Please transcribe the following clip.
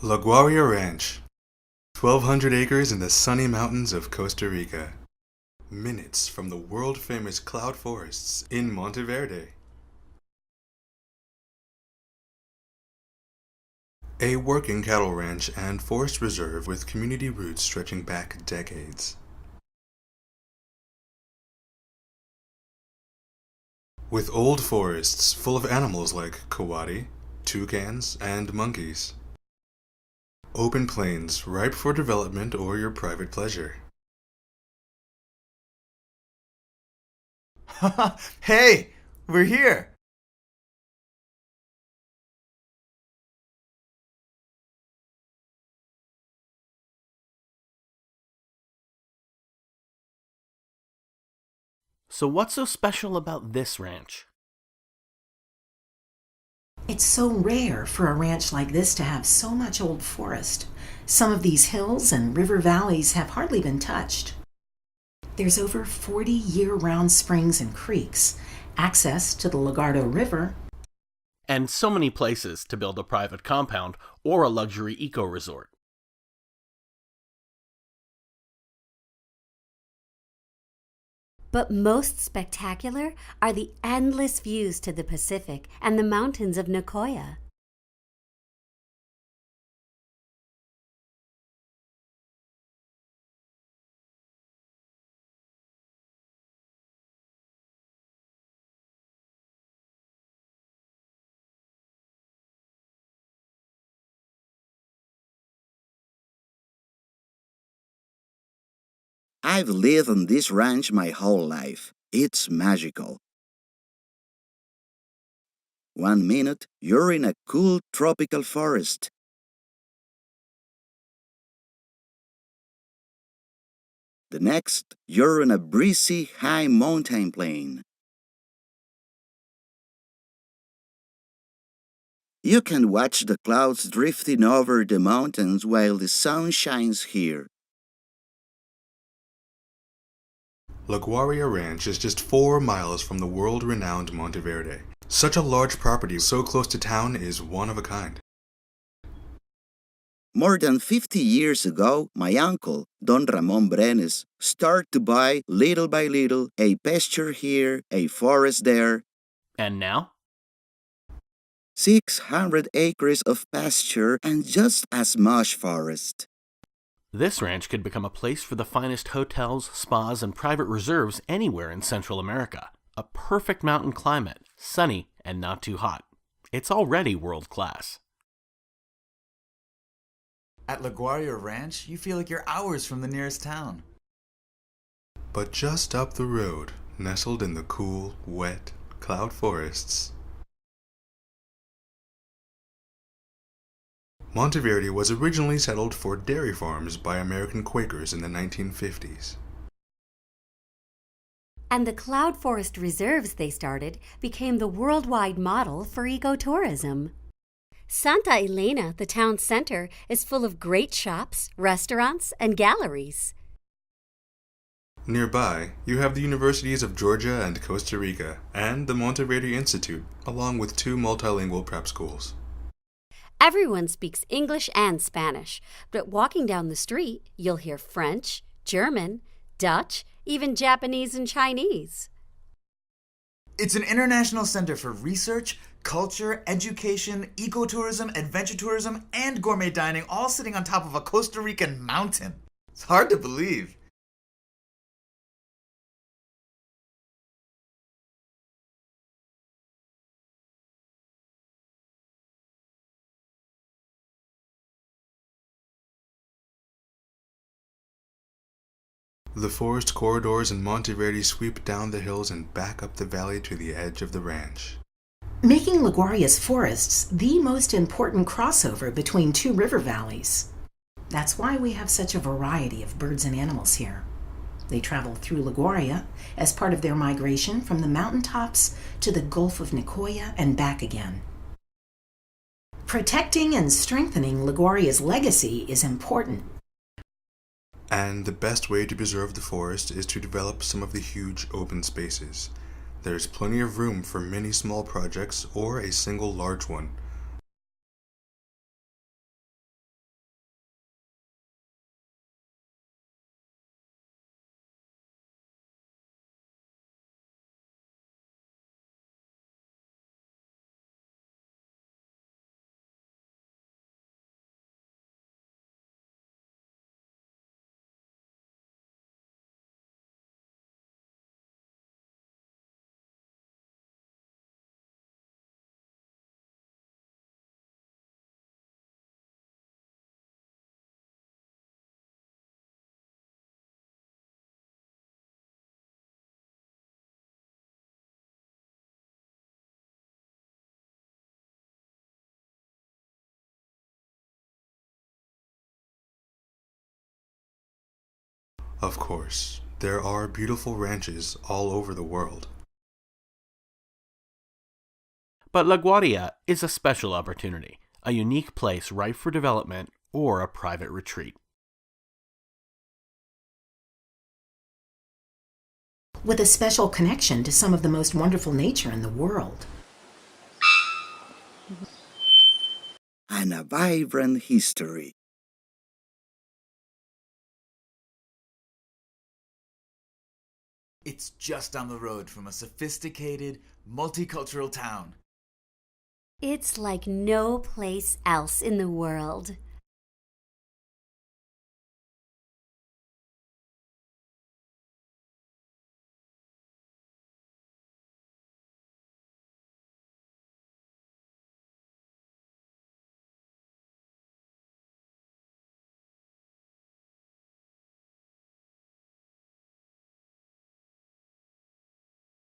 La Guaria Ranch, 1,200 acres in the sunny mountains of Costa Rica. Minutes from the world-famous cloud forests in Monteverde. A working cattle ranch and forest reserve with community roots stretching back decades. With old forests full of animals like coati, toucans, and monkeys. Open plains ripe for development or your private pleasure. Hey, we're here! So what's so special about this ranch? It's so rare for a ranch like this to have so much old forest. Some of these hills and river valleys have hardly been touched. There's over 40 year-round springs and creeks, access to the Lagardo River, And so many places to build a private compound or a luxury eco-resort. But most spectacular are the endless views to the Pacific and the mountains of Nicoya. I've lived on this ranch my whole life. It's magical. 1 minute, you're in a cool tropical forest. The next, you're in a breezy high mountain plain. You can watch the clouds drifting over the mountains while the sun shines here. La Guaria Ranch is just 4 miles from the world-renowned Monteverde. Such a large property so close to town is one of a kind. More than 50 years ago, my uncle, Don Ramon Brenes, started to buy, little by little, a pasture here, a forest there, And now? 600 acres of pasture and just as much forest. This ranch could become a place for the finest hotels, spas, and private reserves anywhere in Central America. A perfect mountain climate, sunny and not too hot. It's already world class. At La Guaria Ranch, you feel like you're hours from the nearest town. But just up the road, nestled in the cool, wet cloud forests, Monteverde was originally settled for dairy farms by American Quakers in the 1950s. And the cloud forest reserves they started became the worldwide model for ecotourism. Santa Elena, the town center, is full of great shops, restaurants, and galleries. Nearby, you have the Universities of Georgia and Costa Rica, and the Monteverde Institute, along with 2 multilingual prep schools. Everyone speaks English and Spanish, but walking down the street, you'll hear French, German, Dutch, even Japanese and Chinese. It's an international center for research, culture, education, ecotourism, adventure tourism, and gourmet dining, all sitting on top of a Costa Rican mountain. It's hard to believe. The forest corridors in Monteverde sweep down the hills and back up the valley to the edge of the ranch, making La Guaria's forests the most important crossover between 2 river valleys. That's why we have such a variety of birds and animals here. They travel through La Guaria as part of their migration from the mountaintops to the Gulf of Nicoya and back again. Protecting and strengthening La Guaria's legacy is important. and the best way to preserve the forest is to develop some of the huge open spaces. There's plenty of room for many small projects or a single large one. Of course, there are beautiful ranches all over the world. But La Guaria is a special opportunity, a unique place ripe for development or a private retreat. With a special connection to some of the most wonderful nature in the world. And a vibrant history. It's just down the road from a sophisticated, multicultural town. It's like no place else in the world.